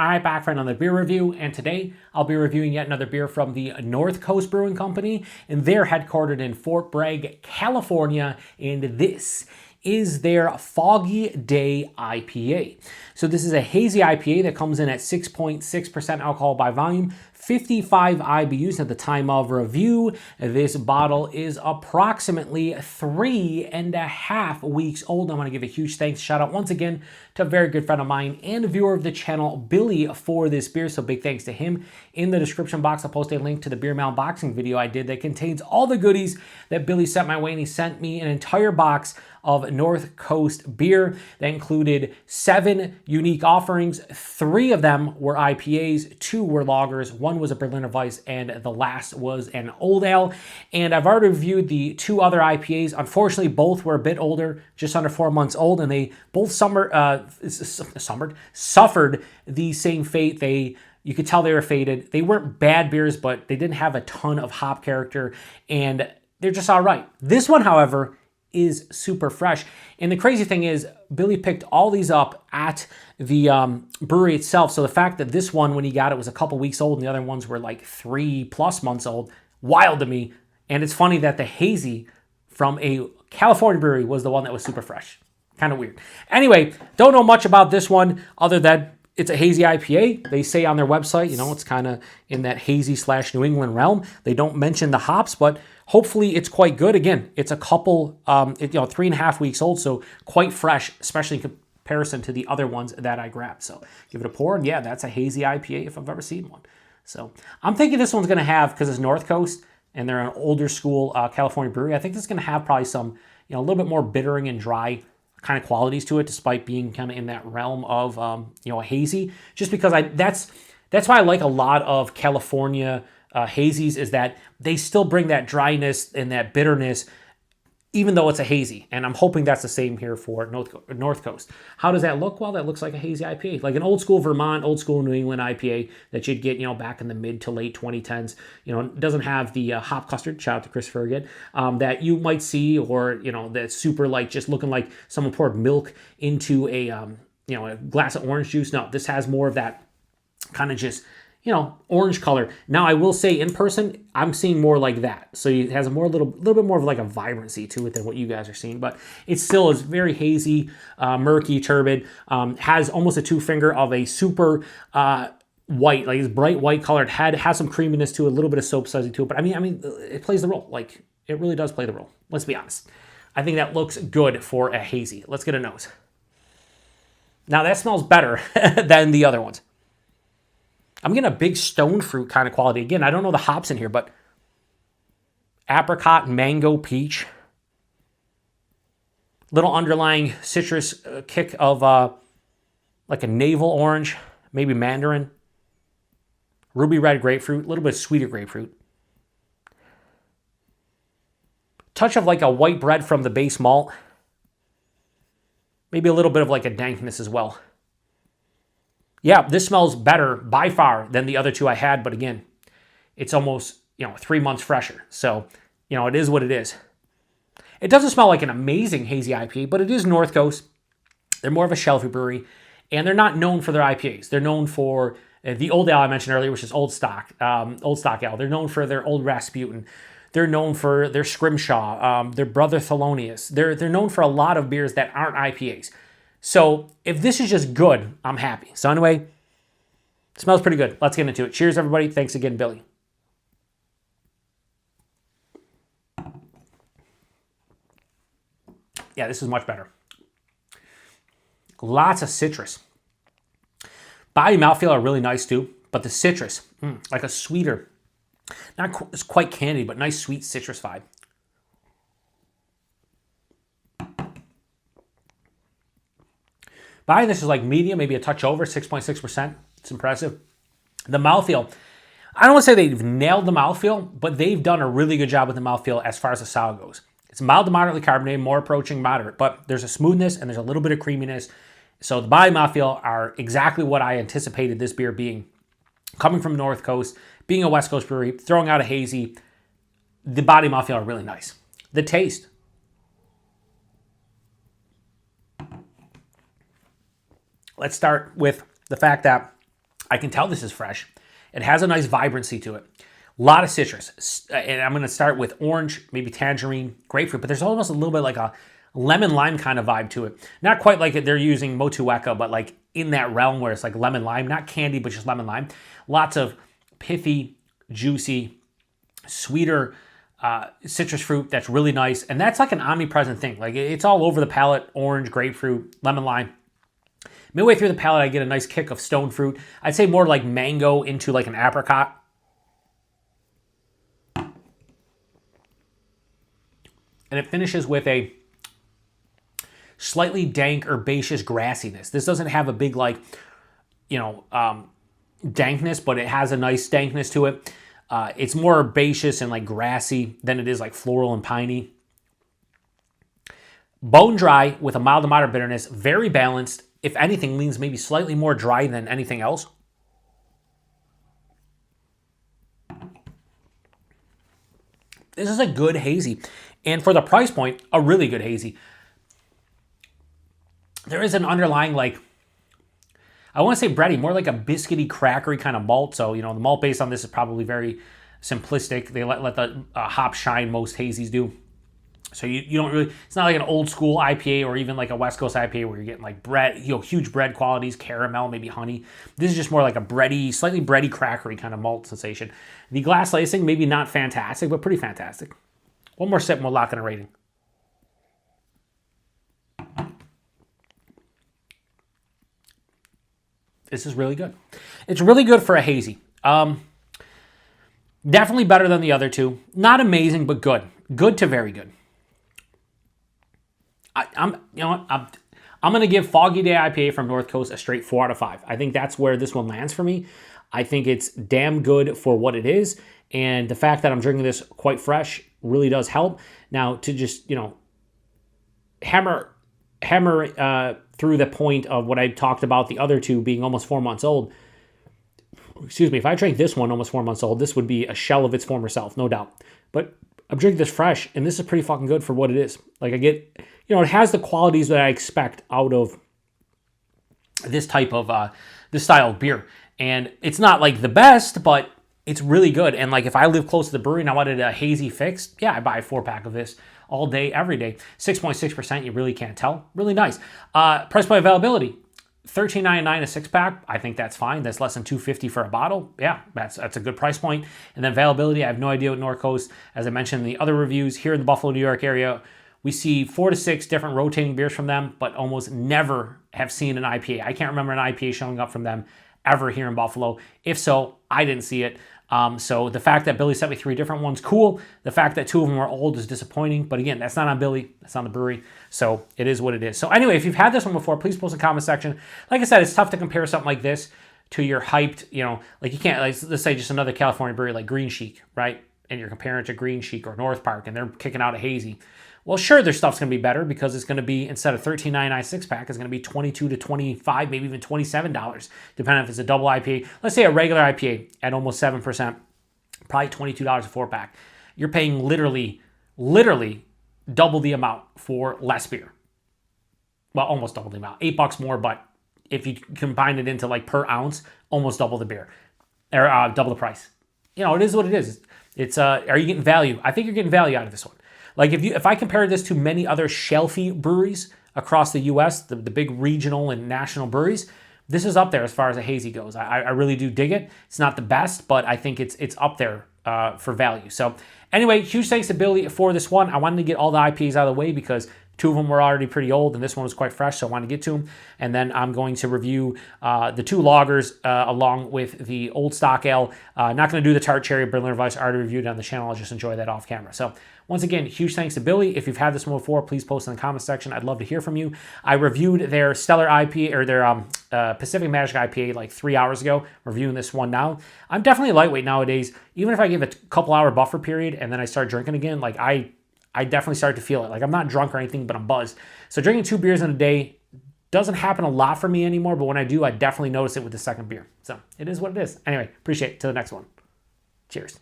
All right, back for another beer review, and today I'll be reviewing yet another beer from the North Coast Brewing Company, and they're headquartered in Fort Bragg, California, and this is their Foggy Day IPA. So this is a hazy IPA that comes in at 6.6% alcohol by volume, 55 IBUs at the time of review. This bottle is approximately 3.5 weeks old. I want to give a huge thanks, shout out once again to a very good friend of mine and a viewer of the channel, Billy, for this beer. So big thanks to him. In the description box, I'll post a link to the beer mail unboxing video I did that contains all the goodies that Billy sent my way, and he sent me an entire box of North Coast beer that included 7 unique offerings. 3 of them were IPAs, 2 were lagers, 1 was a Berliner Weiss, and the last was an old ale. And I've already reviewed the 2 other IPAs. Unfortunately, both were a bit older, just under 4 months old, and they both suffered the same fate. You could tell they were faded. They weren't bad beers, but they didn't have a ton of hop character, and they're just all right. This one, however, is super fresh. And the crazy thing is, Billy picked all these up at the brewery itself. So the fact that this one, when he got it, was a couple weeks old and the other ones were like 3+ months old, wild to me. And it's funny that the hazy from a California brewery was the one that was super fresh. Kind of weird. Anyway, don't know much about this one other than it's a hazy IPA. They say on their website, it's kind of in that hazy / New England realm. They don't mention the hops, but hopefully it's quite good. Again, it's a couple, 3.5 weeks old, so quite fresh, especially in comparison to the other ones that I grabbed. So give it a pour, and yeah, that's a hazy IPA if I've ever seen one. So I'm thinking this one's going to have, because it's North Coast and they're an older school California brewery, I think this is going to have probably some, a little bit more bittering and dry kind of qualities to it, despite being kind of in that realm of a hazy. Just because that's why I like a lot of California hazies, is that they still bring that dryness and that bitterness, even though it's a hazy. And I'm hoping that's the same here for North Coast. How does that look? Well, that looks like a hazy IPA, like an old school Vermont, old school New England IPA that you'd get, back in the mid to late 2010s. It doesn't have the hop custard, shout out to Christopher again, that you might see, or, that's super like just looking like someone poured milk into a glass of orange juice. No, this has more of that kind of just, orange color. Now, I will say in person, I'm seeing more like that. So it has a little bit more of like a vibrancy to it than what you guys are seeing, but it still is very hazy, murky, turbid, has almost a 2-finger of a super white, like it's bright white colored head, has some creaminess to it, a little bit of soap sudsing to it, but I mean, it plays the role. Like, it really does play the role. Let's be honest. I think that looks good for a hazy. Let's get a nose. Now, that smells better than the other ones. I'm getting a big stone fruit kind of quality. Again, I don't know the hops in here, but apricot, mango, peach. Little underlying citrus kick of like a navel orange, maybe mandarin. Ruby red grapefruit, a little bit sweeter grapefruit. Touch of like a white bread from the base malt. Maybe a little bit of like a dankness as well. Yeah, this smells better by far than the other 2 I had, but again, it's almost, 3 months fresher. So, it is what it is. It doesn't smell like an amazing hazy IPA, but it is North Coast. They're more of a shelfy brewery, and they're not known for their IPAs. They're known for the old ale I mentioned earlier, which is old stock ale. They're known for their old Rasputin. They're known for their Scrimshaw, their Brother Thelonious. They're known for a lot of beers that aren't IPAs. So if this is just good, I'm happy. So anyway, it smells pretty good. Let's get into it. Cheers, everybody. Thanks again, Billy. Yeah, this is much better. Lots of citrus. Body and mouthfeel are really nice too, but the citrus, like a sweeter, it's quite candy, but nice sweet citrus vibe. Body, this is like medium, maybe a touch over, 6.6%. It's impressive. The mouthfeel, I don't want to say they've nailed the mouthfeel, but they've done a really good job with the mouthfeel as far as the sour goes. It's mild to moderately carbonated, more approaching moderate, but there's a smoothness and there's a little bit of creaminess. So the body and mouthfeel are exactly what I anticipated this beer being. Coming from North Coast, being a West Coast brewery, throwing out a hazy, the body and mouthfeel are really nice. The taste. Let's start with the fact that I can tell this is fresh. It has a nice vibrancy to it. A lot of citrus. And I'm going to start with orange, maybe tangerine, grapefruit, but there's almost a little bit like a lemon lime kind of vibe to it. Not quite like they're using Motueka, but like in that realm where it's like lemon lime, not candy, but just lemon lime. Lots of pithy, juicy, sweeter citrus fruit that's really nice. And that's like an omnipresent thing. Like it's all over the palate, orange, grapefruit, lemon lime. Midway through the palate, I get a nice kick of stone fruit. I'd say more like mango into like an apricot. And it finishes with a slightly dank, herbaceous grassiness. This doesn't have a big like, dankness, but it has a nice dankness to it. It's more herbaceous and like grassy than it is like floral and piney. Bone dry with a mild to moderate bitterness, very balanced. If anything, leans maybe slightly more dry than anything else. This is a good hazy. And for the price point, a really good hazy. There is an underlying, like, I want to say bready, more like a biscuity, crackery kind of malt. So, the malt base on this is probably very simplistic. They let the hop shine, most hazies do. So you don't really, it's not like an old school IPA or even like a West Coast IPA where you're getting like bread, huge bread qualities, caramel, maybe honey. This is just more like a bready, slightly bready, crackery kind of malt sensation. The glass lacing, maybe not fantastic, but pretty fantastic. One more sip and we'll lock in a rating. This is really good. It's really good for a hazy. Definitely better than the other two. Not amazing, but good. Good to very good. I'm going to give Foggy Day IPA from North Coast a straight 4 out of 5. I think that's where this one lands for me. I think it's damn good for what it is. And the fact that I'm drinking this quite fresh really does help. Now, to just, hammer through the point of what I talked about the other two being almost 4 months old. Excuse me, if I drank this one almost 4 months old, this would be a shell of its former self, no doubt. But I'm drinking this fresh, and this is pretty fucking good for what it is. Like I get, it has the qualities that I expect out of this type of, this style of beer. And it's not like the best, but it's really good. And like if I live close to the brewery and I wanted a hazy fix, yeah, I buy a 4-pack of this all day, every day. 6.6%, you really can't tell. Really nice. Price point availability. $13.99 a 6-pack. I think that's fine. That's less than $2.50 for a bottle. Yeah, that's a good price point. And then availability, I have no idea what North Coast, as I mentioned in the other reviews, here in the Buffalo, New York area, we see 4 to 6 different rotating beers from them, but almost never have seen an IPA. I can't remember an IPA showing up from them ever here in Buffalo. If so, I didn't see it. So the fact that Billy sent me 3 different ones, cool. The fact that 2 of them were old is disappointing. But again, that's not on Billy. That's on the brewery. So it is what it is. So anyway, if you've had this one before, please post in the comment section. Like I said, it's tough to compare something like this to your hyped, like you can't, like, let's say just another California brewery like Green Chic, right? And you're comparing it to Green Chic or North Park and they're kicking out a hazy. Well, sure, their stuff's going to be better because it's going to be, instead of $13.99 6-pack, it's going to be $22 to $25, maybe even $27, depending if it's a double IPA. Let's say a regular IPA at almost 7%, probably $22 a 4-pack. You're paying literally double the amount for less beer. Well, almost double the amount. $8 more, but if you combine it into like per ounce, almost double the beer, or double the price. It is what it is. It's are you getting value? I think you're getting value out of this one. Like if I compare this to many other shelfy breweries across the U.S., the big regional and national breweries, this is up there as far as a hazy goes. I really do dig it. It's not the best, but I think it's up there for value. So anyway, huge thanks to Billy for this one. I wanted to get all the IPAs out of the way because 2 of them were already pretty old and this one was quite fresh, so I wanted to get to them. And then I'm going to review the 2 lagers along with the Old Stock Ale. Not going to do the Tart Cherry Berliner Weiss. I already reviewed it on the channel. I'll just enjoy that off camera. So once again, huge thanks to Billy. If you've had this one before, please post in the comment section. I'd love to hear from you. I reviewed their Stellar IPA, or their Pacific Magic IPA like 3 hours ago. Reviewing this one now. I'm definitely lightweight nowadays. Even if I give a couple hour buffer period and then I start drinking again, like I definitely start to feel it. Like I'm not drunk or anything, but I'm buzzed. So drinking 2 beers in a day doesn't happen a lot for me anymore, but when I do, I definitely notice it with the second beer. So it is what it is. Anyway, appreciate it. Till the next one. Cheers.